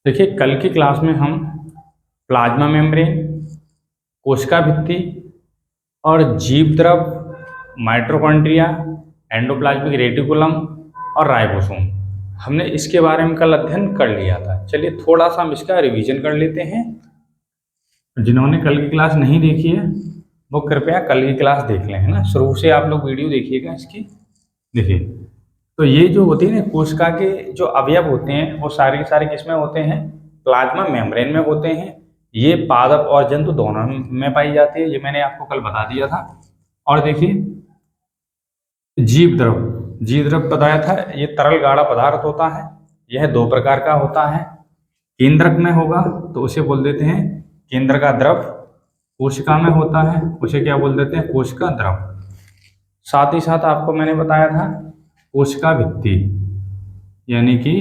देखिए, कल की क्लास में हम प्लाज्मा मेम्ब्रेन, कोशिका भित्ति और जीव द्रव, माइटोकॉन्ड्रिया, एंडोप्लाज्मिक रेटिकुलम और राइबोसोम, हमने इसके बारे में कल अध्ययन कर लिया था। चलिए थोड़ा सा हम इसका रिवीजन कर लेते हैं। जिन्होंने कल की क्लास नहीं देखी है वो कृपया कल की क्लास देख लें, है ना। शुरू से आप लोग वीडियो देखिएगा इसकी। देखिए, तो ये जो होती है ना, कोशिका के जो अवयव होते हैं वो सारे के सारे किसमें होते हैं? प्लाज्मा मेम्ब्रेन में होते हैं। ये पादप और जंतु दोनों में पाई जाती है, ये मैंने आपको कल बता दिया था। और देखिए, जीव द्रव बताया था, ये तरल गाढ़ा पदार्थ होता है। यह दो प्रकार का होता है। केंद्रक में होगा तो उसे बोल देते हैं केंद्र का द्रव। कोशिका में होता है उसे क्या बोल देते हैं? कोशिका द्रव। साथ ही साथ आपको मैंने बताया था कोशिका भित्ति, यानी कि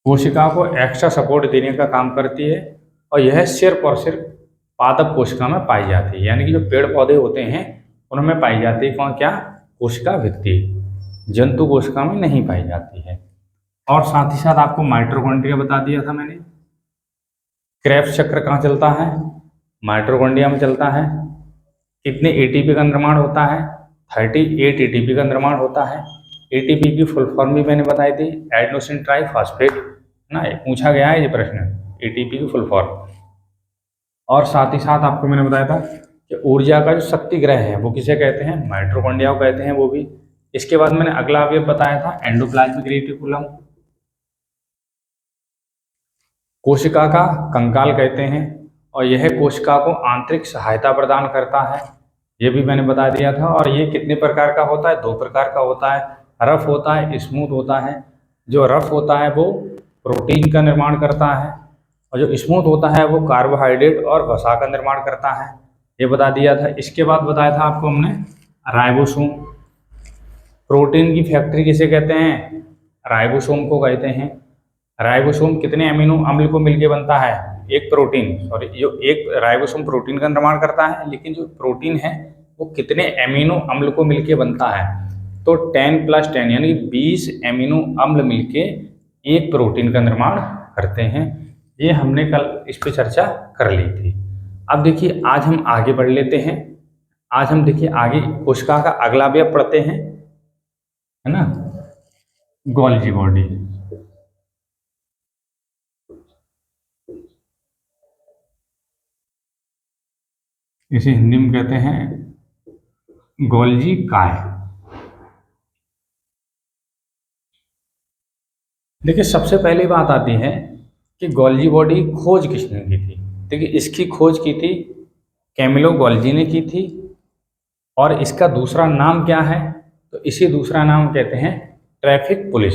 कोशिका को एक्स्ट्रा सपोर्ट देने का काम करती है, और यह सिर्फ और सिर्फ पादप कोशिका में पाई जाती है। यानी कि जो पेड़ पौधे होते हैं उनमें पाई जाती है। कौन? क्या? कोशिका भित्ति। जंतु कोशिका में नहीं पाई जाती है। और साथ ही साथ आपको माइटोकॉन्ड्रिया बता दिया था मैंने। क्रेब्स चक्र कहाँ चलता है? माइटोकॉन्ड्रिया में चलता है। कितने एटीपी का निर्माण होता है? 38 एटीपी का निर्माण होता है। एटीपी की फुल फॉर्म भी मैंने बताई थी, एडेनोसिन ट्राइफॉस्फेट, है ना। पूछा गया है ये प्रश्न, एटीपी की फुल फॉर्म। और साथ ही साथ आपको मैंने बताया था कि ऊर्जा का जो शक्ति ग्रह है वो किसे कहते हैं? माइटोकॉन्ड्रिया को कहते हैं, वो भी। इसके बाद मैंने अगला अवयव बताया था एंडोप्लाज्मिक रेटिकुलम, कोशिका का कंकाल कहते हैं, और यह कोशिका को आंतरिक सहायता प्रदान करता है, ये भी मैंने बता दिया था। और ये कितने प्रकार का होता है? दो प्रकार का होता है, रफ होता है, स्मूथ होता है। जो रफ होता है वो प्रोटीन का निर्माण करता है, और जो स्मूथ होता है वो कार्बोहाइड्रेट और वसा का निर्माण करता है, ये बता दिया था। इसके बाद बताया था आपको हमने राइबोसोम। प्रोटीन की फैक्ट्री किसे कहते हैं? राइबोसोम को कहते हैं। राइबोसोम कितने अमीनो अम्ल को मिलकर बनता है? एक प्रोटीन, सॉरी, जो एक राइबोसोम प्रोटीन का निर्माण करता है, लेकिन जो प्रोटीन है वो कितने अमीनो अम्ल को मिलकर बनता है? तो 10+10 यानी 20 अमीनो अम्ल मिलके एक प्रोटीन का निर्माण करते हैं। ये हमने कल इस पे चर्चा कर ली थी। अब देखिए, आज हम आगे बढ़ लेते हैं। आज हम देखिए आगे कोशिका का अगला अवयव पढ़ते हैं, है ना, गोल्जी बॉडी। इसे हिंदी में कहते हैं गोल्जी काय। देखिए, सबसे पहली बात आती है कि गोल्जी बॉडी खोज किसने की थी। देखिए, इसकी खोज की थी कैमिलो गोल्जी ने की थी। और इसका दूसरा नाम क्या है? तो इसे दूसरा नाम कहते हैं ट्रैफिक पुलिस।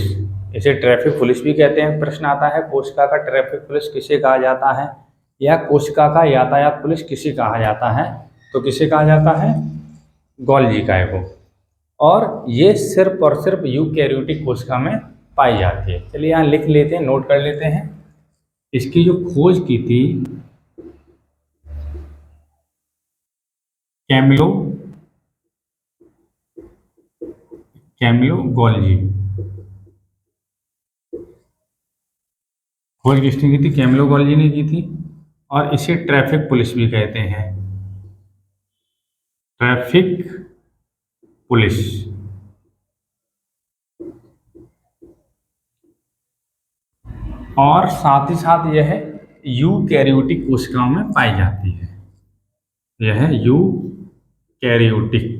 इसे ट्रैफिक पुलिस भी कहते हैं। प्रश्न आता है कोशिका का ट्रैफिक पुलिस किसे कहा जाता है, या कोशिका का यातायात पुलिस किसे कहा जाता है? तो किसे कहा जाता है? गोल्जी काय को। और ये सिर्फ और सिर्फ यूकैरियोटिक कोशिका में पाई जाती है। चलिए यहाँ लिख लेते हैं, नोट कर लेते हैं। इसकी जो खोज की थी कैमिलो गोल्जी। खोज किसने की थी? कैमिलो गोल्जी ने की थी। और इसे ट्रैफिक पुलिस भी कहते हैं, ट्रैफिक पुलिस। और साथ ही साथ यह यूकैरियोटिक कोशिकाओं में पाई जाती है। यह यूकैरियोटिक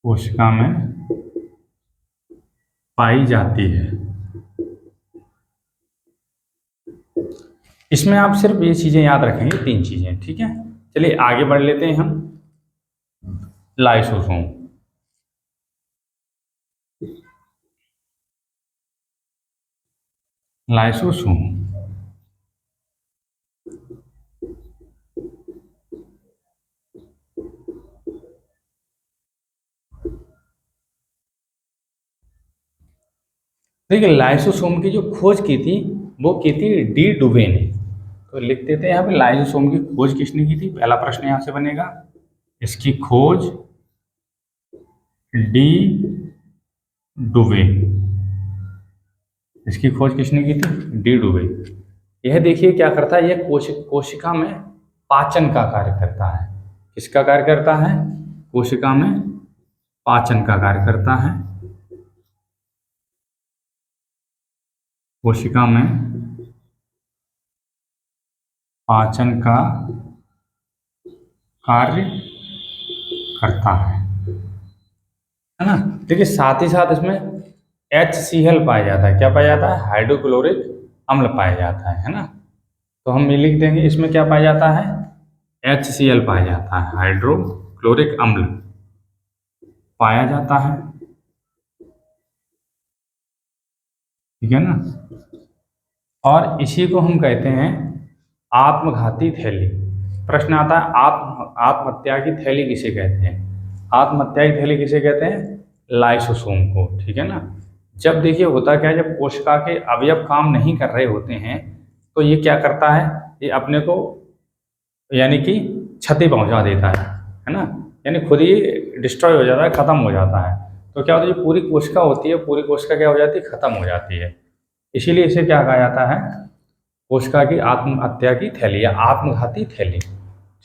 कोशिका में पाई जाती है। इसमें आप सिर्फ ये चीजें याद रखेंगे, 3 चीजें, ठीक है। चलिए आगे बढ़ लेते हैं हम। लाइसोसोम। लाइसोसोम देखिए, लाइसोसोम की जो खोज की थी वो की थी डी डुबे ने। तो लिख देते हैं यहाँ पे लाइसोसोम की खोज किसने की थी। पहला प्रश्न यहाँ से बनेगा, इसकी खोज डी डुवे। इसकी खोज किसने की थी? डी डुवे। यह देखिए क्या करता है, यह कोशिका में पाचन का कार्य करता है। किसका कार्य करता है? कोशिका में पाचन का कार्य करता है। कोशिका में पाचन का कार्य करता है ना। देखिए साथ ही साथ इसमें HCl पाया जाता है। क्या पाया जाता है? हाइड्रोक्लोरिक अम्ल पाया जाता है ना। तो हम ये लिख देंगे, इसमें क्या पाया जाता है? HCl पाया जाता है, हाइड्रोक्लोरिक अम्ल पाया जाता है, ठीक है ना। और इसी को हम कहते हैं आत्मघाती थैली। प्रश्न आता है आत्महत्या की थैली किसे कहते हैं? आत्महत्या की थैली किसे कहते हैं? लाइसोसोम को, ठीक है ना। जब देखिए होता क्या है, जब कोशिका के अवयव काम नहीं कर रहे होते हैं तो ये क्या करता है, ये अपने को यानी कि क्षति पहुंचा देता है ना। यानी खुद ही डिस्ट्रॉय हो जाता है, खत्म हो जाता है। तो क्या होता है, पूरी कोशिका होती है, पूरी कोशिका क्या हो जाती है? खत्म हो जाती है। इसीलिए इसे क्या कहा जाता है? कोशिका की आत्महत्या की थैली या आत्मघाती थैली,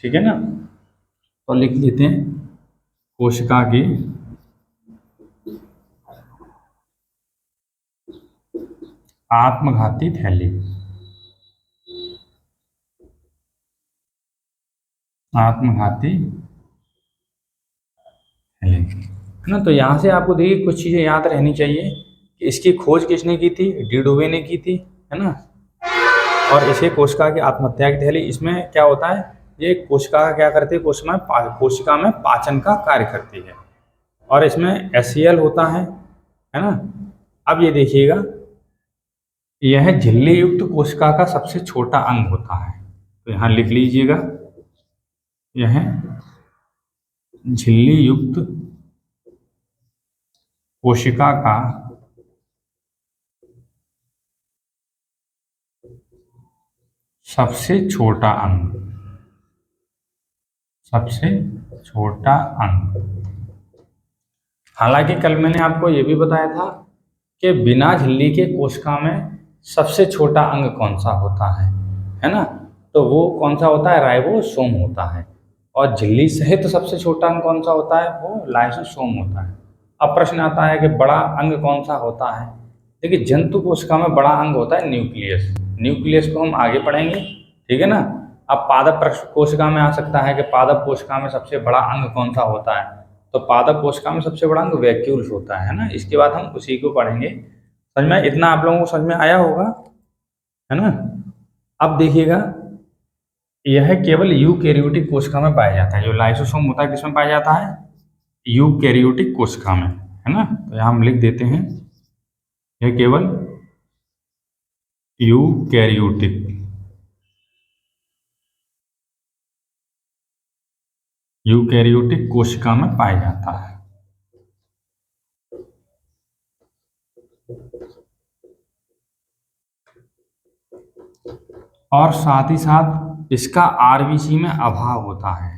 ठीक है ना। तो लिख देते हैं कोशिका की आत्मघाती थैली। आत्मघाती थैली है ना। तो यहाँ से आपको देखिए कुछ चीज़ें याद रहनी चाहिए कि इसकी खोज किसने की थी? डी डुवे ने की थी, है ना। और इसे कोशिका की आत्महत्या की थैली, इसमें क्या होता है, ये कोशिका का क्या करती है? कोशिका में पाचन का कार्य करती है। और इसमें HCl होता है ना। अब ये देखिएगा, यह झिल्ली युक्त कोशिका का सबसे छोटा अंग होता है। तो यहाँ लिख लीजिएगा, यह झिल्ली युक्त कोशिका का सबसे छोटा अंग, सबसे छोटा अंग। हालांकि कल मैंने आपको यह भी बताया था कि बिना झिल्ली के कोशिका में सबसे छोटा अंग कौन सा होता है ना। तो वो कौन सा होता है? राइबोसोम होता है। और झिल्ली सहित तो सबसे छोटा अंग कौन सा होता है? वो लाइसोसोम होता है। अब प्रश्न आता है कि बड़ा अंग कौन सा होता है। देखिए जंतु कोशिका में बड़ा अंग होता है न्यूक्लियस। न्यूक्लियस को हम आगे पढ़ेंगे, ठीक है ना। अब पादप कोशिका में आ सकता है कि पादप कोशिका में सबसे बड़ा अंग कौन सा होता है। तो पादप कोशिका में सबसे बड़ा अंग वैक्यूल्स होता है ना। इसके बाद हम उसी को पढ़ेंगे। समझ में, इतना आप लोगों को समझ में आया होगा, है ना। अब देखिएगा, यह केवल यूकैरियोटिक कोशिका में पाया जाता है। जो लाइसोसोम होता है किसमें पाया जाता है? यूकैरियोटिक कोशिका में, है ना। तो यहाँ हम लिख देते हैं, यह केवल यूकैरियोटिक कोशिका में पाया जाता है। और साथ ही साथ इसका आरबीसी में अभाव होता है,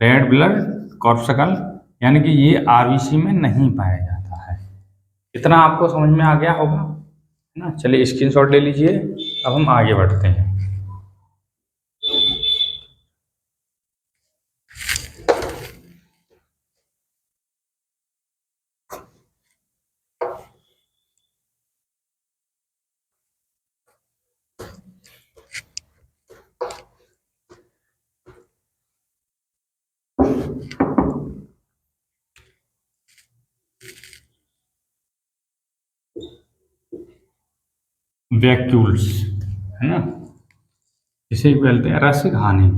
रेड ब्लड कॉर्पस्कल, यानी कि ये आरबीसी में नहीं पाया जाता है। इतना आपको समझ में आ गया होगा, है ना। चलिए स्क्रीनशॉट ले लीजिए, अब हम आगे बढ़ते हैं। वैक्यूल्स, है ना, इसे बोलते हैं रसघानी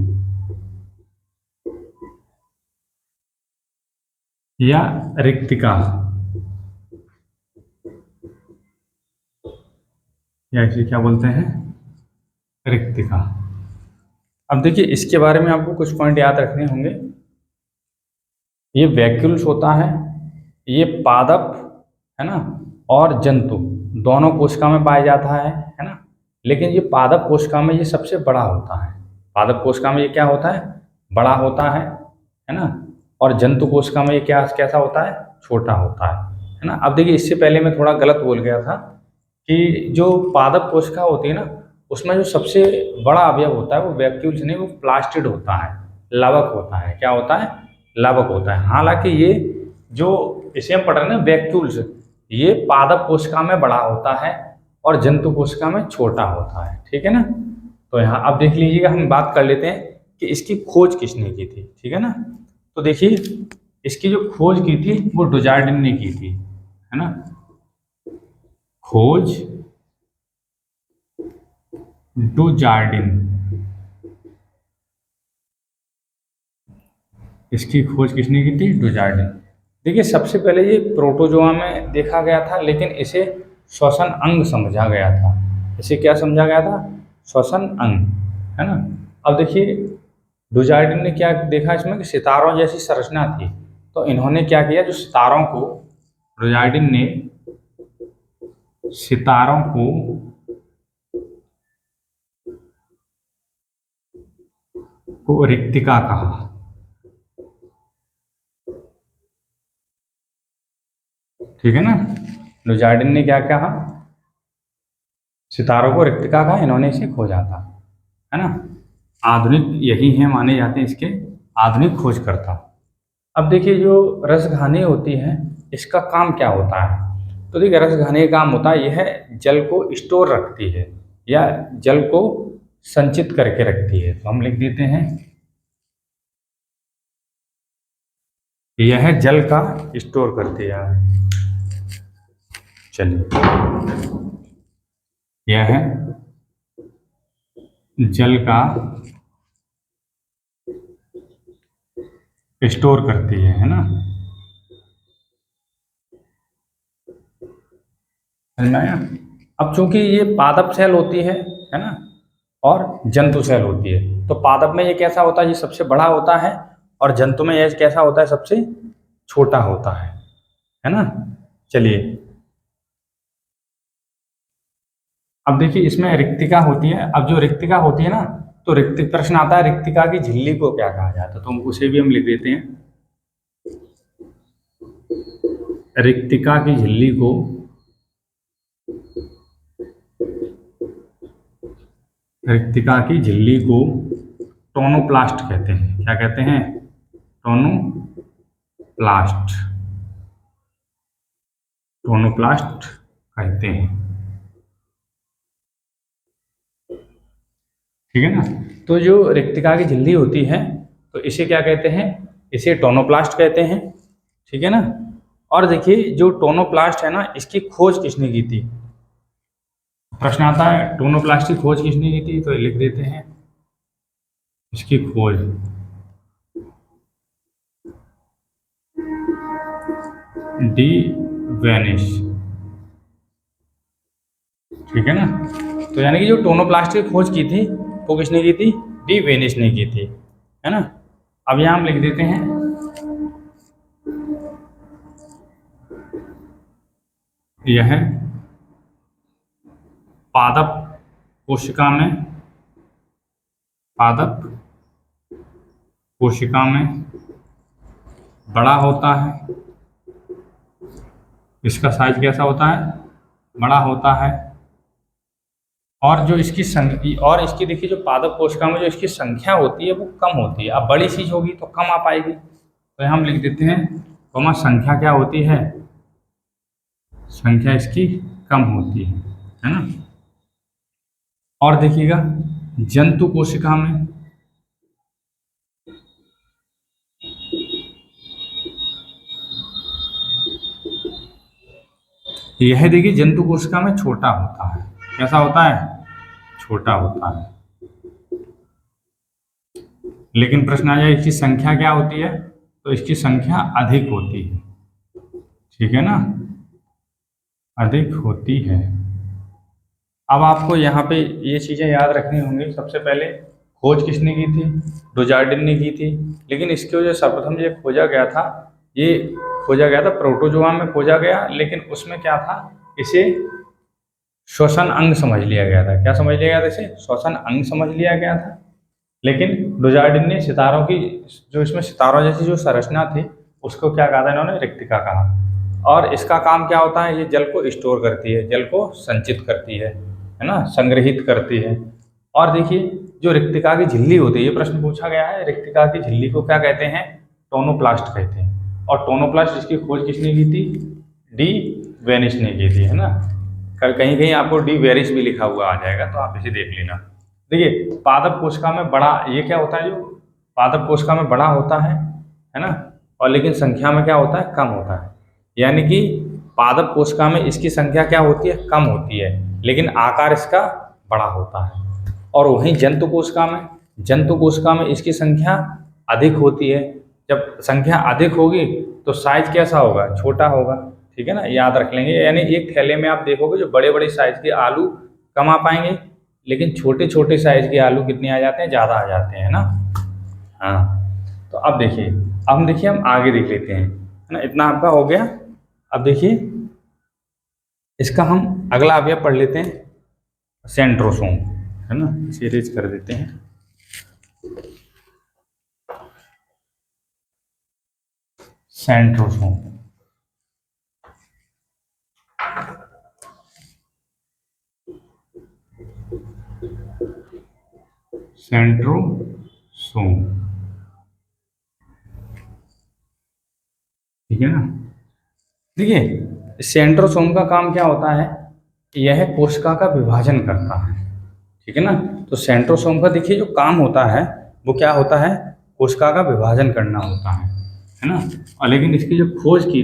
या रिक्तिका, या इसे क्या बोलते हैं? रिक्तिका। अब देखिए इसके बारे में आपको कुछ पॉइंट याद रखने होंगे। ये वैक्यूल्स होता है, ये पादप, है ना, और जंतु दोनों कोशिका में पाया जाता है ना। लेकिन ये पादप कोशिका में ये सबसे बड़ा होता है। पादप कोशिका में ये क्या होता है, बड़ा होता है ना। और जंतु कोशिका में ये क्या कैसा होता है, छोटा होता है ना। अब देखिए, इससे पहले मैं थोड़ा गलत बोल गया था कि जो पादप कोशिका होती है ना, उसमें जो सबसे बड़ा अवयव होता है वो वैक्यूल्स नहीं, वो प्लास्टिड होता है, लवक होता है। क्या होता है, लवक होता है। हालांकि ये जो इसे हम पढ़ रहे हैं ना वैक्यूल्स, ये पादप कोशिका में बड़ा होता है और जंतु कोशिका में छोटा होता है। ठीक है ना। तो यहाँ अब देख लीजिएगा, हम बात कर लेते हैं कि इसकी खोज किसने की थी। ठीक है ना। तो देखिए, इसकी जो खोज की थी वो डुजार्डिन ने की थी, है ना। खोज डुजार्डिन, इसकी खोज किसने की थी, डुजार्डिन। देखिए, सबसे पहले ये प्रोटोजोआ में देखा गया था, लेकिन इसे श्वसन अंग समझा गया था। इसे क्या समझा गया था, श्वसन अंग, है ना। अब देखिए, डुजार्डिन ने क्या देखा इसमें कि सितारों जैसी संरचना थी। तो इन्होंने क्या किया, जो सितारों को, डुजार्डिन ने सितारों को रिक्तिका कहा। ठीक है ना। डुजार्डिन ने क्या कहा, सितारों को रिक्तिका कहा। इन्होंने इसे खोजा था, है ना। आधुनिक यही है, माने जाते हैं इसके आधुनिक खोजकर्ता। अब देखिए, जो रसघानी होती है, इसका काम क्या होता है। तो देखिए, रसघानी का काम होता है, यह जल को स्टोर रखती है या जल को संचित करके रखती है। तो हम लिख देते हैं, यह जल का स्टोर करती है। चलिए, यह जल का स्टोर करती है ना। समझ में आया। अब चूंकि ये पादप सेल होती है ना, और जंतु सेल होती है, तो पादप में ये कैसा होता है, ये सबसे बड़ा होता है, और जंतु में ये कैसा होता है, सबसे छोटा होता है ना। चलिए, अब देखिए, इसमें रिक्तिका होती है। अब जो रिक्तिका होती है ना, तो रिक्तिक प्रश्न आता है, रिक्तिका की झिल्ली को क्या कहा जाता है। तो उसे भी हम लिख देते हैं, रिक्तिका की झिल्ली को टोनोप्लास्ट कहते हैं। क्या कहते हैं, टोनोप्लास्ट, टोनोप्लास्ट कहते हैं। ठीक है ना। तो जो रिक्तिका की झिल्ली होती है, तो इसे क्या कहते हैं, इसे टोनोप्लास्ट कहते हैं। ठीक है ना। और देखिए, जो टोनोप्लास्ट है ना, इसकी खोज किसने की थी। प्रश्न आता है, टोनोप्लास्ट की खोज किसने की थी। तो लिख देते हैं, इसकी खोज डी वेनिस। ठीक है ना। तो यानी कि जो टोनोप्लास्ट की खोज की थी वो किसने की थी, डी वेनिस ने की थी, है ना। अब यहां हम लिख देते हैं, यह पादप कोशिका में, पादप कोशिका में बड़ा होता है। इसका साइज कैसा होता है, बड़ा होता है। और जो इसकी और इसकी देखिए, जो पादप कोशिका में जो इसकी संख्या होती है वो कम होती है। अब बड़ी चीज होगी तो कम आ पाएगी। तो हम लिख देते हैं, कौमा संख्या क्या होती है, संख्या इसकी कम होती है ना। और देखिएगा, जंतु कोशिका में, यह देखिए जंतु कोशिका में छोटा होता है। कैसा होता है, छोटा होता है। लेकिन प्रश्न आ जाए, इसकी संख्या क्या होती है। तो इसकी संख्या अधिक होती है। ठीक है ना, अधिक होती है। अब आपको यहाँ पे ये चीज़ें याद रखनी होंगी। सबसे पहले खोज किसने की थी, डुजार्डिन ने की थी। लेकिन इसके जो सर्वप्रथम ये खोजा गया था, ये खोजा गया था प्रोटोजोआ में खोजा गया। लेकिन उसमें क्या था, इसे श्वसन अंग समझ लिया गया था। क्या समझ लिया गया था इसे? श्वसन अंग समझ लिया गया था। लेकिन डुजार्डिन ने सितारों की, जो इसमें सितारों जैसी जो संरचना थी, उसको क्या कहा था इन्होंने? रिक्तिका कहा। और इसका काम क्या होता है? ये जल को स्टोर करती है, जल को संचित करती है ना, संग्रहित करती है। और देखिए, जो रिक्तिका की झिल्ली होती है, ये प्रश्न पूछा गया है, रिक्तिका की झिल्ली को क्या कहते हैं? टोनोप्लास्ट कहते हैं। और टोनोप्लास्ट, इसकी खोज किसने की थी? डी वेनिस ने की थी, है ना। कहीं कहीं आपको डी वेरिस भी लिखा हुआ आ जाएगा, तो आप इसे देख लेना। देखिए, पादप कोशिका में बड़ा, ये क्या होता है? जो पादप कोशिका में बड़ा होता है ना, और लेकिन संख्या में क्या होता है? कम होता है। यानी कि पादप कोशिका में इसकी संख्या क्या होती है? कम होती है, लेकिन आकार इसका बड़ा होता है। और वहीं जंतु कोशिका में इसकी संख्या अधिक होती है। जब संख्या अधिक होगी तो साइज कैसा होगा? छोटा होगा, ठीक है ना, याद रख लेंगे। यानी एक थैले में आप देखोगे जो बड़े बड़े साइज के आलू कम आ पाएंगे, लेकिन छोटे छोटे साइज के आलू कितने आ जाते हैं? ज़्यादा आ जाते हैं, ना। हाँ, तो अब देखिए, हम आगे देख लेते हैं, है ना। इतना आपका हो गया। अब देखिए, इसका हम अगला अवयव पढ़ लेते हैं, सेंट्रोसोम, है ना। इसे इरेज कर देते हैं। सेंट्रोसोम, ठीक है ना। देखिए, सेंट्रोसोम का काम क्या होता है? यह कोशिका का विभाजन करता है, ठीक है ना। तो सेंट्रोसोम का देखिए जो काम होता है वो क्या होता है? कोशिका का विभाजन करना होता है ना। और लेकिन इसकी जो खोज की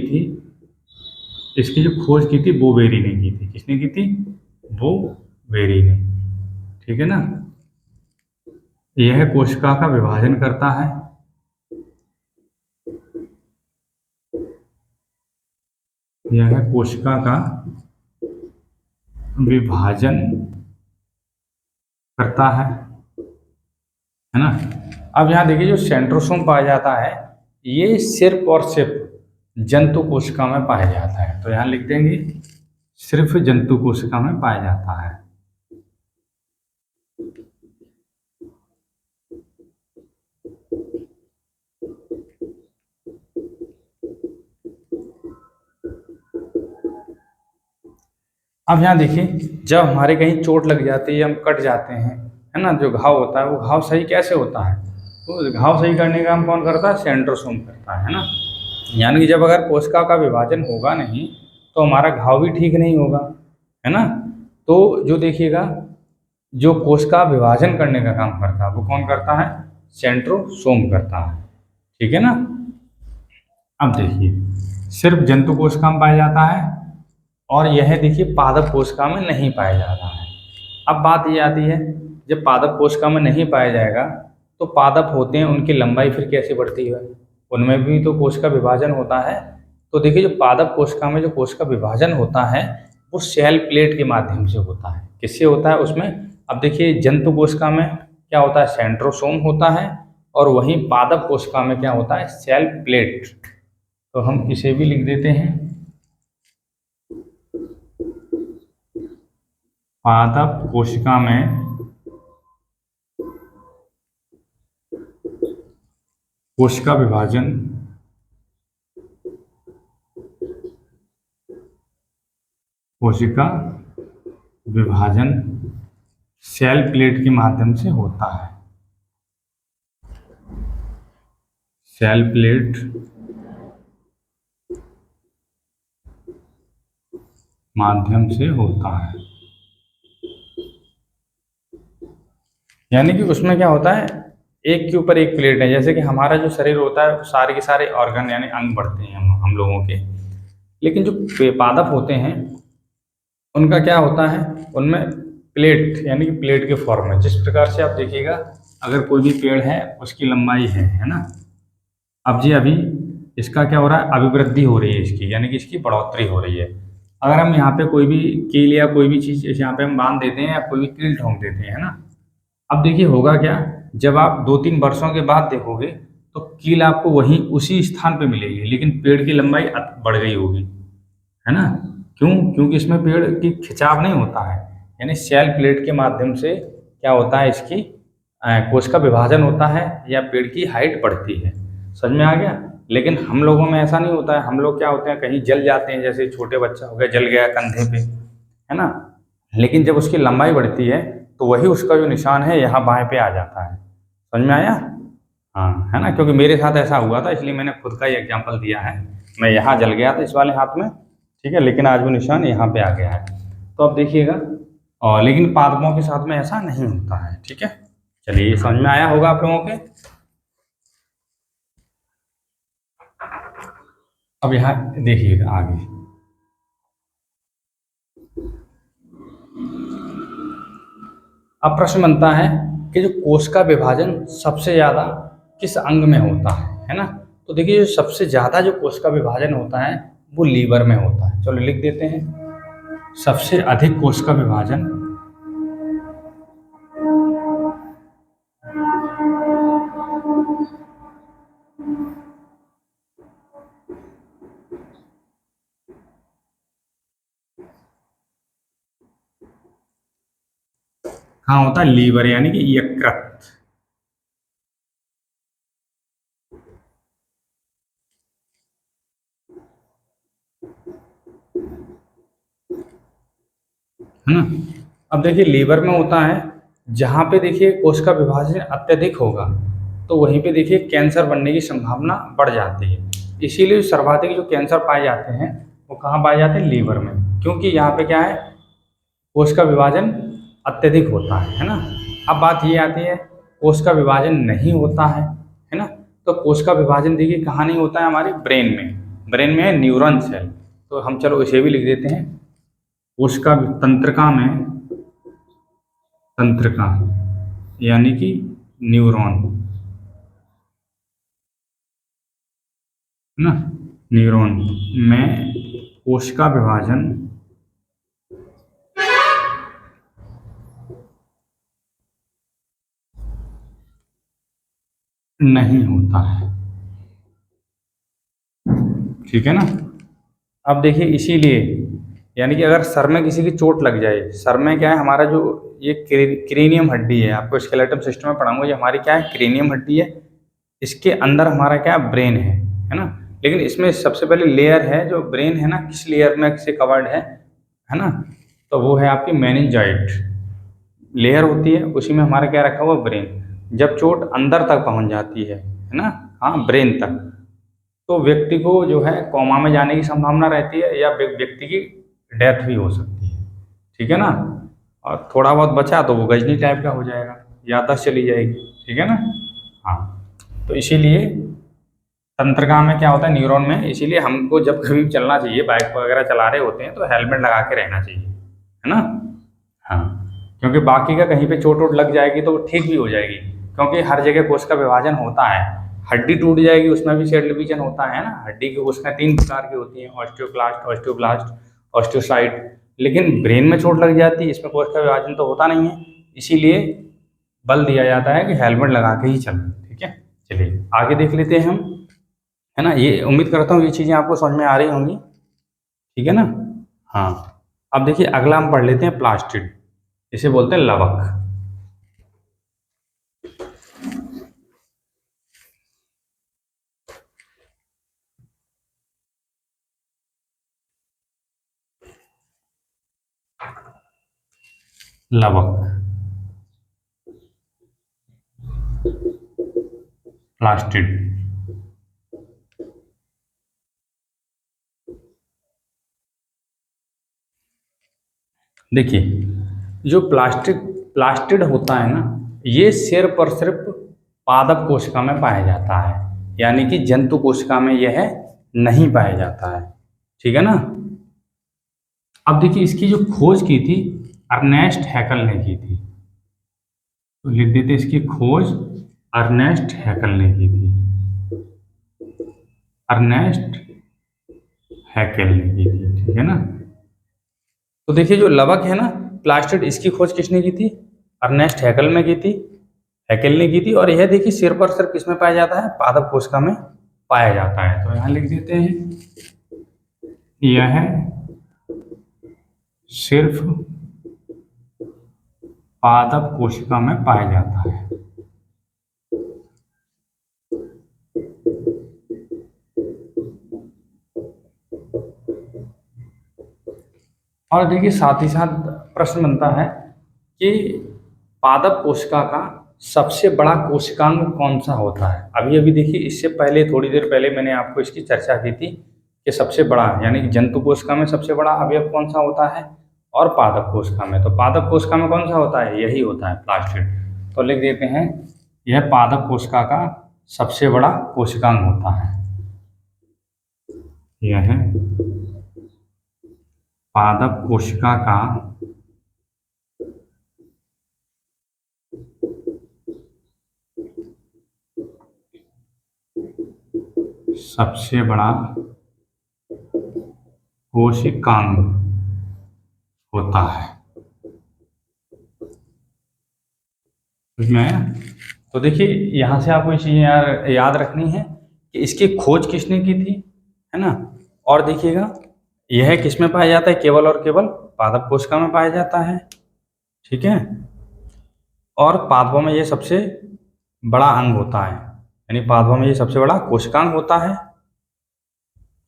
थी बोवेरी ने की थी। किसने की थी? बोवेरी ने, ठीक है ना। यह कोशिका का विभाजन करता है, यह कोशिका का विभाजन करता है ना। अब यहाँ देखिए, जो सेंट्रोसोम पाया जाता है ये सिर्फ और सिर्फ जंतु कोशिका में पाया जाता है। तो यहाँ लिख देंगे, सिर्फ जंतु कोशिका में पाया जाता है। अब यहाँ देखिए, जब हमारे कहीं चोट लग जाती है, हम कट जाते हैं, है ना, जो घाव होता है वो घाव सही कैसे होता है? तो घाव सही करने का काम कौन करता है? सेंट्रोसोम करता है ना। यानी कि जब अगर कोशिका का विभाजन होगा नहीं तो हमारा घाव भी ठीक नहीं होगा, है ना। तो जो देखिएगा, जो कोशिका विभाजन करने का काम करता है वो कौन करता है? सेंट्रोसोम करता है, ठीक है ना। अब देखिए, सिर्फ जंतु कोशिका में पाया जाता है, और यह देखिए पादप कोशिका में नहीं पाया जाता है। अब बात ये आती है, जब पादप कोशिका में नहीं पाया जाएगा तो पादप होते हैं, उनकी लंबाई फिर कैसे बढ़ती है? उनमें भी तो कोशिका विभाजन होता है। तो देखिए, जो पादप कोशिका में जो कोशिका विभाजन होता है वो सेल प्लेट के माध्यम से होता है। किससे होता है उसमें? अब देखिए, जंतु कोशिका में क्या होता है? सेंट्रोसोम होता है। और वहीं पादप कोशिका में क्या होता है? Cell plate. तो हम इसे भी लिख देते हैं, पादप कोशिका में कोशिका विभाजन सेल प्लेट के माध्यम से होता है। सेल प्लेट माध्यम से होता है। यानी कि उसमें क्या होता है? एक के ऊपर एक प्लेट है। जैसे कि हमारा जो शरीर होता है सारे के सारे ऑर्गन यानी अंग बढ़ते हैं हम लोगों के, लेकिन जो पादप होते हैं उनका क्या होता है? उनमें प्लेट यानी कि प्लेट के फॉर्म में, जिस प्रकार से आप देखिएगा, अगर कोई भी पेड़ है उसकी लंबाई है ना। अब जी अभी इसका क्या हो रहा है? अभिवृद्धि हो रही है इसकी, यानी कि इसकी बढ़ोतरी हो रही है। अगर हम यहाँ पे कोई भी कील या कोई भी चीज़ यहाँ पे हम बांध देते हैं या कोई भी कील ठोंक देते हैं, है ना। अब देखिए होगा क्या, जब आप 2-3 वर्षों के बाद देखोगे तो कील आपको वहीं उसी स्थान पे मिलेगी, लेकिन पेड़ की लंबाई बढ़ गई होगी, है ना। क्यों? क्योंकि इसमें पेड़ की खिंचाव नहीं होता है, यानी सेल प्लेट के माध्यम से क्या होता है, इसकी कोश का विभाजन होता है या पेड़ की हाइट बढ़ती है। समझ में आ गया? लेकिन हम लोगों में ऐसा नहीं होता है। हम लोग क्या होते हैं, कहीं जल जाते हैं, जैसे छोटे बच्चा हो गया जल गया कंधे पे, है ना। लेकिन जब उसकी लंबाई बढ़ती है तो वही उसका जो निशान है यहाँ बाएं पे आ जाता है। समझ में आया? हाँ, है ना। क्योंकि मेरे साथ ऐसा हुआ था, इसलिए मैंने खुद का ही एग्जाम्पल दिया है। मैं यहाँ जल गया था इस वाले हाथ में, ठीक है, लेकिन आज वो निशान यहाँ पे आ गया है। तो अब देखिएगा, और लेकिन पादपों के साथ में ऐसा नहीं होता है, ठीक है। चलिए, ये समझ में आया होगा आप लोगों के। अब यहाँ देखिएगा आगे, अब प्रश्न बनता है कि जो कोश का विभाजन सबसे ज्यादा किस अंग में होता है ना। तो देखिए, जो सबसे ज्यादा जो कोश का विभाजन होता है वो लीवर में होता है। चलो लिख देते हैं, सबसे अधिक कोश का विभाजन कहाँ होता है? लीवर, यानी कि यकृत। है ना। अब देखिए, लीवर में होता है, जहाँ पे देखिए कोश का विभाजन अत्यधिक होगा तो वहीं पे देखिए कैंसर बनने की संभावना बढ़ जाती है। इसीलिए सर्वाधिक जो कैंसर पाए जाते हैं वो कहाँ पाए जाते हैं? लीवर में। क्योंकि यहाँ पे क्या है, कोश का विभाजन अत्यधिक होता है ना। अब बात ये आती है, कोश का विभाजन नहीं होता है ना। तो कोश का विभाजन देखिए कहाँ नहीं होता है? हमारे ब्रेन में। ब्रेन में है न्यूरॉन सेल। तो हम चलो इसे भी लिख देते हैं, कोशिका तंत्रिका में, तंत्रिका यानी कि न्यूरॉन, है ना। न्यूरॉन में कोशिका विभाजन नहीं होता है, ठीक है ना। अब देखिए, इसीलिए यानी कि अगर सर में किसी की चोट लग जाए, सर में क्या है हमारा जो ये क्रेनियम हड्डी है, आपको स्केलेटल सिस्टम में पढ़ाऊंगा, ये हमारी क्या है? क्रेनियम हड्डी है। इसके अंदर हमारा क्या ब्रेन है ना। लेकिन इसमें सबसे पहले लेयर है जो ब्रेन है ना, किस लेयर में से कवर्ड है ना। तो वो है आपकी मेनिंजाइट लेयर होती है, उसी में हमारा क्या रखा हुआ? ब्रेन। जब चोट अंदर तक पहुंच जाती है ना, हाँ, ब्रेन तक, तो व्यक्ति को जो है कोमा में जाने की संभावना रहती है या व्यक्ति की डेथ भी हो सकती है, ठीक है ना। और थोड़ा बहुत बचा तो वो गजनी टाइप का हो जाएगा, याददाश्त चली जाएगी, ठीक है ना। हाँ, तो इसीलिए तंत्रिका में क्या होता है? न्यूरॉन में। इसीलिए हमको जब कभी भी चलना चाहिए, बाइक वगैरह चला रहे होते हैं तो हेलमेट लगा के रहना चाहिए, है ना। हाँ, क्योंकि बाकी का कहीं पे चोट वोट लग जाएगी तो वो ठीक भी हो जाएगी, क्योंकि हर जगह कोश का विभाजन होता है। हड्डी टूट जाएगी उसमें भी सेल डिवीजन होता है ना। हड्डी की उसमें 3 प्रकार की होती हैं, ऑस्टियोब्लास्ट, ऑस्टियोसाइट। लेकिन ब्रेन में चोट लग जाती है, इसमें कोश का विभाजन तो होता नहीं है। इसीलिए बल दिया जाता है कि हेलमेट लगा के ही चलना, ठीक है। चलिए आगे देख लेते हैं हम, है ना। ये उम्मीद करता हूँ ये चीज़ें आपको समझ में आ रही होंगी, ठीक है ना। हाँ, अब देखिए अगला हम पढ़ लेते हैं प्लास्टिड, इसे बोलते हैं लवक। लवक, प्लास्टिड। देखिए, जो प्लास्टिड होता है ना, ये सिर्फ और सिर्फ पादप कोशिका में पाया जाता है, यानी कि जंतु कोशिका में यह नहीं पाया जाता है, ठीक है ना। अब देखिए, इसकी जो खोज की थी अर्नेस्ट हैकल ने की थी। तो लिख देते इसकी खोज अर्नेस्ट हैकल ने की थी, अर्नेस्ट हैकल ने की थी, ठीक है ना। तो देखिए, जो लवक है ना, प्लास्टिड, इसकी खोज किसने की थी? अर्नेस्ट हैकल में की थी, हैकल ने की थी। और यह देखिए सिर पर सिर्फ किसमें पाया जाता है? पादप कोशिका में पाया जाता है। तो यहाँ लिख देते हैं, यह सिर्फ पादप कोशिका में पाया जाता है। और देखिए साथ ही साथ प्रश्न बनता है कि पादप कोशिका का सबसे बड़ा कोशिकांग कौन सा होता है। अभी अभी देखिए इससे पहले थोड़ी देर पहले मैंने आपको इसकी चर्चा की थी कि सबसे बड़ा यानी कि जंतु कोशिका में सबसे बड़ा अवयव कौन सा होता है और पादप कोशिका में। तो पादप कोशिका में कौन सा होता है, यही होता है प्लास्टिड। तो लिख देते हैं यह पादप कोशिका का सबसे बड़ा कोशिकांग होता है। यह पादप कोशिका का सबसे बड़ा कोशिकांग होता है। समझ में आया। तो देखिए यहाँ से आपको ये चीज़ें याद रखनी है कि इसकी खोज किसने की थी, है ना। और देखिएगा यह किस में पाया जाता है, केवल और केवल पादप कोशिका में पाया जाता है, ठीक है। और पादपों में ये सबसे बड़ा अंग होता है, यानी पादपों में ये सबसे बड़ा कोशिकांग होता है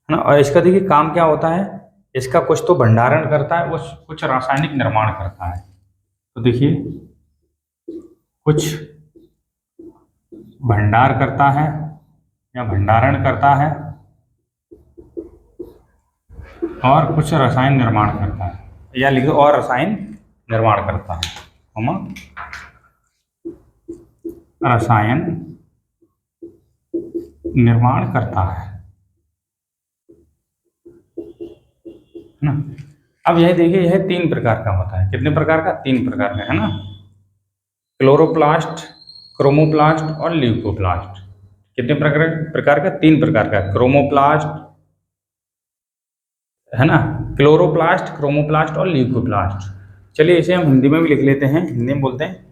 ना। और इसका देखिए काम क्या होता है, इसका कुछ तो भंडारण करता है, कुछ रासायनिक निर्माण करता है। तो देखिए कुछ भंडार करता है या भंडारण करता है और कुछ रसायन निर्माण करता है, या लिखो और रसायन निर्माण करता है, रसायन निर्माण करता है ना। अब यह देखिए यह 3 प्रकार का होता है। कितने प्रकार का, 3 प्रकार का, है ना। क्लोरोप्लास्ट, क्रोमोप्लास्ट और ल्यूकोप्लास्ट। कितने प्रकार का, 3 प्रकार का। क्रोमोप्लास्ट, है ना, क्लोरोप्लास्ट, क्रोमोप्लास्ट और ल्यूकोप्लास्ट। चलिए इसे हम हिंदी में भी लिख लेते हैं। हिंदी में बोलते हैं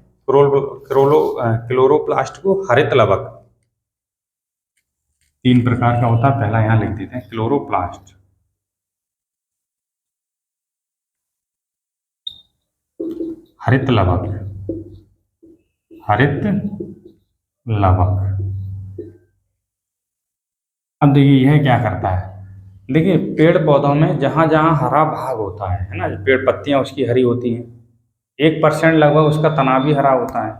क्लोरोप्लास्ट को हरित लवक। 3 प्रकार का होता है। पहला यहाँ लिख देते हैं क्लोरोप्लास्ट, हरित लवक, हरित लवक। अब देखिए यह क्या करता है, देखिए पेड़ पौधों में जहाँ जहाँ हरा भाग होता है ना, पेड़ पत्तियाँ उसकी हरी होती हैं, 1% लगभग उसका तना भी हरा होता है।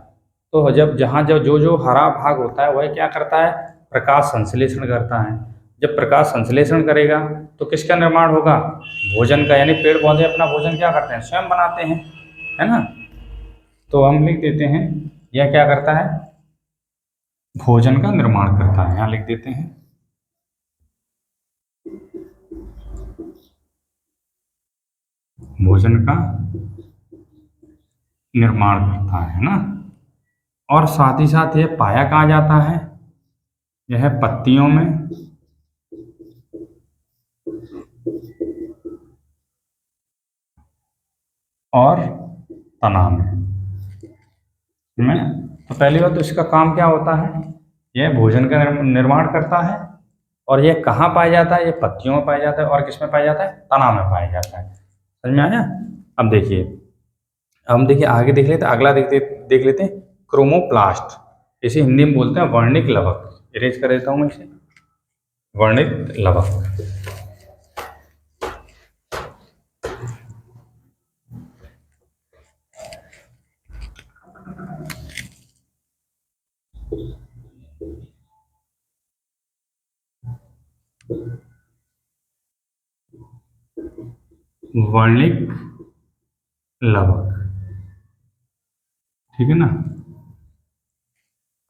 तो जब जहाँ जब जो जो हरा भाग होता है वह क्या करता है, प्रकाश संश्लेषण करता है। जब प्रकाश संश्लेषण करेगा तो किसका निर्माण होगा, भोजन का। यानी पेड़ पौधे अपना भोजन क्या करते हैं, स्वयं बनाते हैं, है ना। तो हम लिख देते हैं यह क्या करता है, भोजन का निर्माण करता है। यहाँ लिख देते हैं भोजन का निर्माण करता है ना। और साथ ही साथ यह पाया कहाँ जाता है, यह पत्तियों में और तना में। तो पहली बात तो इसका काम क्या होता है, यह भोजन का निर्माण करता है। और यह कहाँ पाया जाता है, यह पत्तियों में पाया जाता है। और किस में पाया जाता है, तना में पाया जाता है। समझ में आया। अब देखिए हम देखिए आगे देख लेते हैं क्रोमोप्लास्ट। इसे हिंदी में बोलते हैं वर्णिक लवक। इरेज कर देता हूँ मैं इसे, वर्णिक लवक। वर्णिक लवक, ठीक है ना।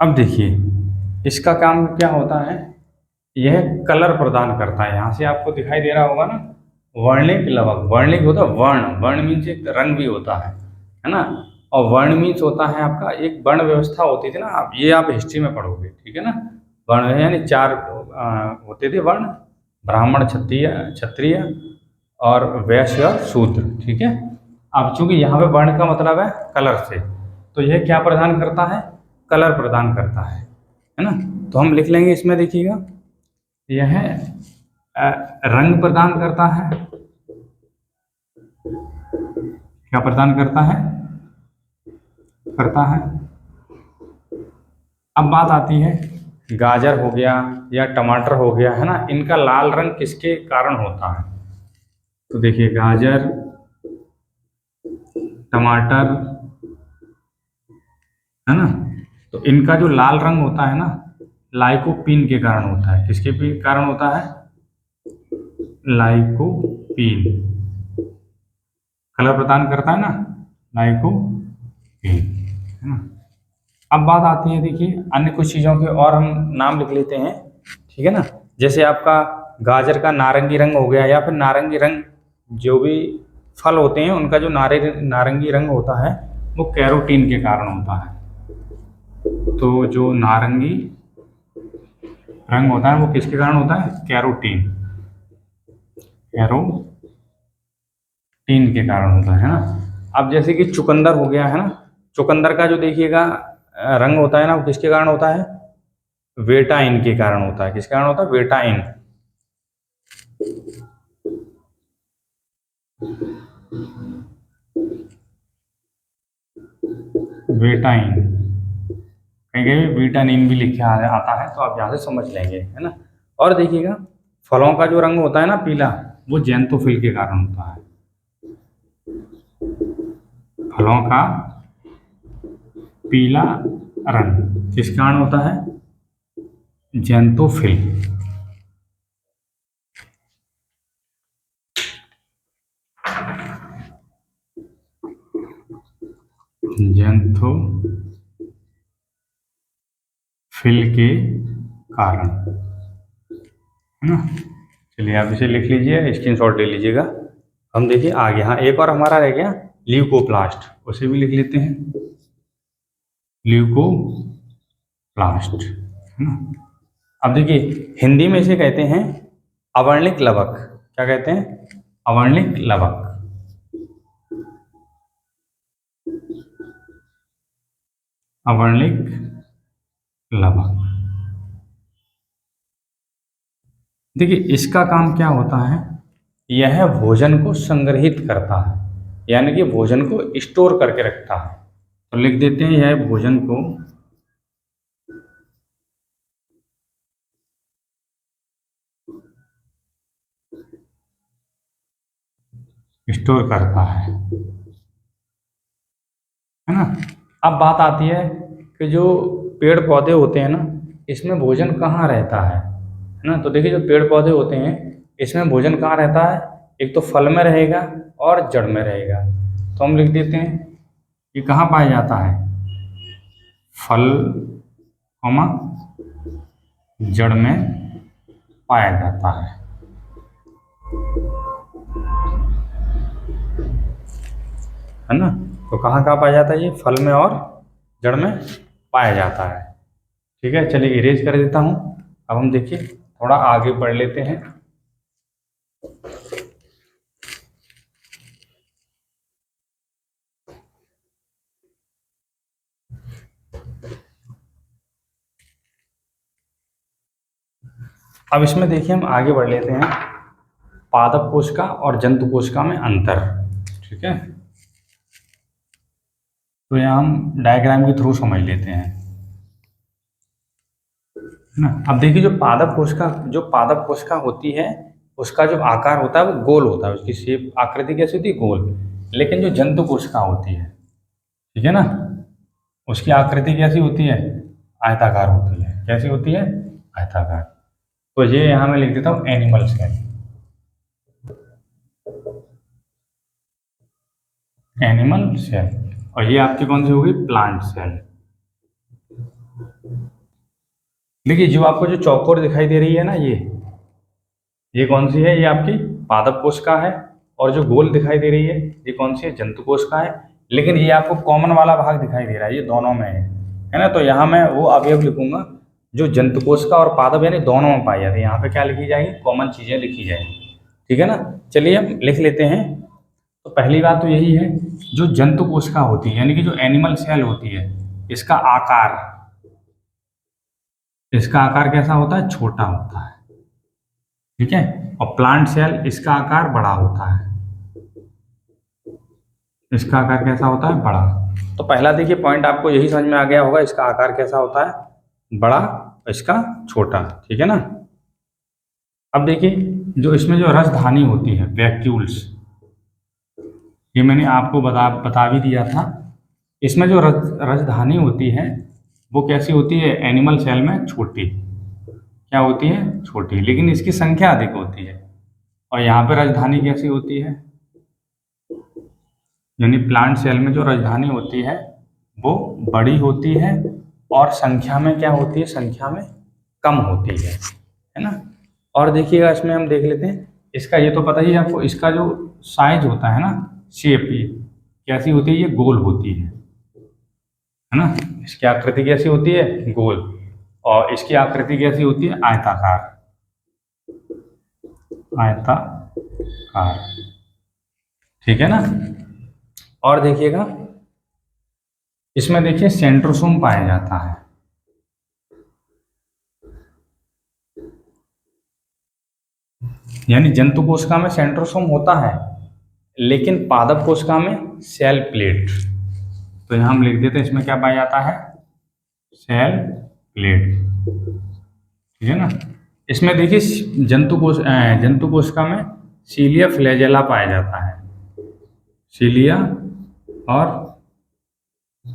अब देखिए इसका काम क्या होता है, यह कलर प्रदान करता है। यहाँ से आपको दिखाई दे रहा होगा ना, वर्णिक लवक। वर्णिक होता है वर्ण, वर्ण मीन्स एक रंग भी होता है ना। और वर्ण मीन्स होता है आपका एक वर्ण व्यवस्था होती थी ना, आप ये आप हिस्ट्री में पढ़ोगे, ठीक है ना। वर्ण यानी 4 होते थे वर्ण, ब्राह्मण, क्षत्रिय और वैश्य और शूद्र, ठीक है। अब चूंकि यहाँ पे वर्ण का मतलब है कलर से, तो यह क्या प्रदान करता है, कलर प्रदान करता है ना। तो हम लिख लेंगे इसमें, देखिएगा यह रंग प्रदान करता है, क्या प्रदान करता है, करता है। अब बात आती है गाजर हो गया या टमाटर हो गया, है ना, इनका लाल रंग किसके कारण होता है? तो देखिए गाजर, टमाटर, है ना, तो इनका जो लाल रंग होता है ना, लाइकोपीन के कारण होता है। किसके कारण होता है? लाइकोपीन कलर प्रदान करता है ना, लाइकोपीन, है ना। अब बात आती है, देखिए अन्य कुछ चीज़ों के और हम नाम लिख लेते हैं, ठीक है ना। जैसे आपका गाजर का नारंगी रंग हो गया, या फिर नारंगी रंग, जो भी फल होते हैं उनका जो नारंगी रंग होता है वो कैरोटीन के कारण होता है। तो जो नारंगी रंग होता है वो किसके कारण होता है? कैरोटीन, कैरोटीन के कारण होता है ना। अब जैसे कि चुकंदर हो गया, है ना, चुकंदर का जो देखिएगा रंग होता है ना, वो किसके कारण होता है? वेटाइन के कारण होता है। किसके कारण होता है? वेटाइन। वेटाइन, कहीं कहीं विटामिन भी लिखा आता है, तो आप यहाँ से समझ लेंगे, है ना। और देखिएगा फलों का जो रंग होता है ना पीला, वो ज़ैंथोफिल के कारण होता है। फलों का पीला रंग किस कारण होता है? ज़ैंथोफिल। ज़ैंथोफिल के कारण, है ना। चलिए आप इसे लिख लीजिए, स्क्रीनशॉट ले लीजिएगा। हम देखिए आगे, हाँ एक और हमारा रह गया ल्यूकोप्लास्ट, उसे भी लिख लेते हैं, ल्यूकोप्लास्ट, है ना। अब देखिए हिंदी में इसे कहते हैं अवर्णिक लवक। क्या कहते हैं? अवर्णिक लवक। अवर्णिक लवक। देखिए इसका काम क्या होता है? यह भोजन को संग्रहित करता है, यानी कि भोजन को स्टोर करके रखता है। तो लिख देते हैं यह भोजन को स्टोर करता है ना। अब बात आती है कि जो पेड़ पौधे होते हैं ना, इसमें भोजन कहाँ रहता है ना। तो देखिए जो पेड़ पौधे होते हैं इसमें भोजन कहाँ रहता है? एक तो फल में रहेगा और जड़ में रहेगा। तो हम लिख देते हैं ये कहाँ पाया जाता है? फल, जड़ में पाया जाता है ना। तो कहाँ कहाँ पाया जाता है? ये फल में और जड़ में पाया जाता है। ठीक है, चलिए इरेज कर देता हूँ। अब हम देखिए थोड़ा आगे बढ़ लेते हैं। अब इसमें देखिए हम आगे बढ़ लेते हैं, पादप कोशिका और जंतु कोशिका में अंतर। ठीक है, तो यहाँ हम डायग्राम के थ्रू समझ लेते हैं, है ना। अब देखिए जो पादप कोशिका होती है उसका जो आकार होता है वो गोल होता है, उसकी शेप आकृति कैसी होती है? गोल। लेकिन जो जंतु कोशिका होती है, ठीक है ना, उसकी आकृति कैसी होती है? आयताकार होती है। कैसी होती है? आयताकार। तो ये यहाँ मैं लिख देता हूँ एनिमल सेल। Animal cell. और ये आपकी कौन सी होगी? Plant cell. देखिए जो आपको जो चौकोर दिखाई दे रही है ना, ये कौन सी है? ये आपकी पादप कोशिका है। और जो गोल दिखाई दे रही है ये कौन सी है? जंतु कोशिका है। लेकिन ये आपको कॉमन वाला भाग दिखाई दे रहा है, ये दोनों में है ना। तो यहाँ मैं वो अवयव लिखूंगा जो जंतु कोशिका और पादप यानी दोनों में पाई जाती है। यहाँ पे क्या लिखी जाएगी? कॉमन चीजें लिखी जाएंगी। ठीक है ना। चलिए हम लिख लेते हैं। तो पहली बात तो यही है, जो जंतु कोशिका होती है यानी कि जो एनिमल सेल होती है, इसका आकार कैसा होता है? छोटा होता है। ठीक है। और प्लांट सेल इसका आकार बड़ा होता है। इसका आकार कैसा होता है? बड़ा। तो पहला देखिए पॉइंट आपको यही समझ में आ गया होगा, इसका आकार कैसा होता है? बड़ा, इसका छोटा, ठीक है ना। अब देखिए जो इसमें जो रसधानी होती है, वैक्यूल्स, ये मैंने आपको बता भी दिया था। इसमें जो रसधानी होती है वो कैसी होती है? एनिमल सेल में छोटी, क्या होती है? छोटी, लेकिन इसकी संख्या अधिक होती है। और यहाँ पे राजधानी कैसी होती है? यानी प्लांट सेल में जो राजधानी होती है वो बड़ी होती है और संख्या में क्या होती है? संख्या में कम होती है ना। और देखिएगा इसमें हम देख लेते हैं, इसका ये तो पता ही है आपको, इसका जो साइज होता है ना, शेप, ये कैसी होती है? ये गोल होती है ना। इसकी आकृति कैसी होती है? गोल। और इसकी आकृति कैसी होती है? आयताकार, आयताकार, ठीक है ना। और देखिएगा इसमें देखिए सेंट्रोसोम पाया जाता है। यानी जंतु कोशिका में सेंट्रोसोम होता है, लेकिन पादप कोशिका में सेल प्लेट। तो यहां हम लिख देते हैं इसमें क्या पाया जाता है? सेल प्लेट, ठीक है ना। इसमें देखिए जंतु कोशिका में सीलिया फ्लैजेला पाया जाता है, सीलिया और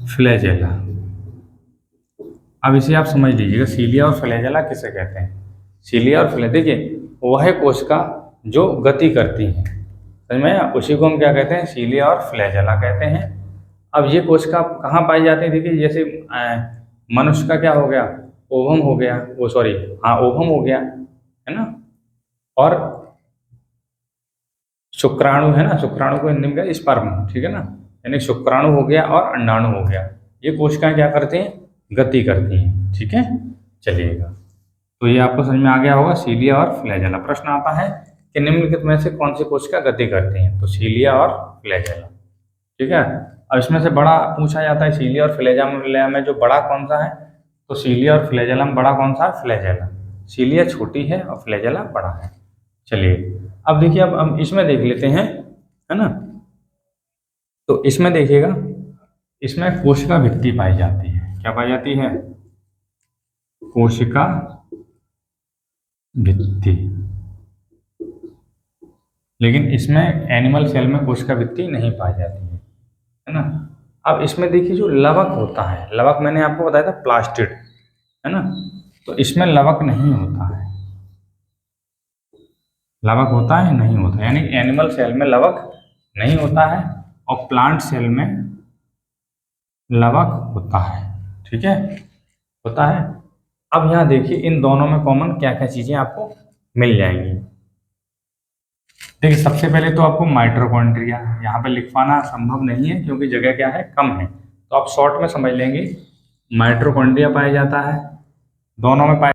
फ्लैजेला। अब इसे आप समझ लीजिएगा, सीलिया और फ्लैजेला किसे कहते हैं? सीलिया और फ्लैजेला, देखिए वह कोशिका जो गति करती है, समझ में आया? उसी को हम क्या कहते हैं? सीलिया और फ्लैजेला कहते हैं। अब ये कोशिका कहाँ पाई जाती है? देखिए जैसे मनुष्य का क्या हो गया? ओवम हो गया, वो सॉरी, हाँ ओवम हो गया, है ना। और शुक्राणु है ना, शुक्राणु को हिंदी में क्या? स्पर्म, ठीक है ना। यानी शुक्राणु हो गया और अंडाणु हो गया, ये कोशिकाएं क्या करती हैं? गति करती हैं, ठीक है। चलिएगा, तो ये आपको समझ में आ गया होगा, सीलिया और फ्लैजेला। प्रश्न आता है कि निम्नलिखित में से कौन सी कोशिका गति करती हैं? तो सीलिया और फ्लैजेला, ठीक है। अब इसमें से बड़ा पूछा जाता है, सीलिया और फ्लैजेला में जो बड़ा कौन सा है? तो सीलिया और फ्लैजेला में बड़ा कौन सा है? फ्लैजेला। सीलिया छोटी है और फ्लैजेला बड़ा है। चलिए अब देखिए, अब हम इसमें देख लेते हैं, है ना। तो इसमें देखिएगा, इसमें कोशिका भित्ति पाई जाती है। क्या पाई जाती है? कोशिका भित्ति। लेकिन इसमें एनिमल सेल में कोशिका भित्ति नहीं पाई जाती है ना। अब इसमें देखिए जो लवक होता है, लवक मैंने आपको बताया था प्लास्टिड, है ना। तो इसमें लवक नहीं होता है, लवक होता है? नहीं होता। यानी एनिमल सेल में लवक नहीं होता है और प्लांट सेल में लवक होता है, ठीक है, होता है। अब यहाँ देखिए इन दोनों में कॉमन क्या क्या चीजें आपको मिल जाएंगी। देखिए सबसे पहले तो आपको माइटोकॉन्ड्रिया, यहाँ पे लिख पाना संभव नहीं है क्योंकि जगह क्या है? कम है। तो आप शॉर्ट में समझ लेंगे, माइटोकॉन्ड्रिया पाया जाता है, दोनों में पाया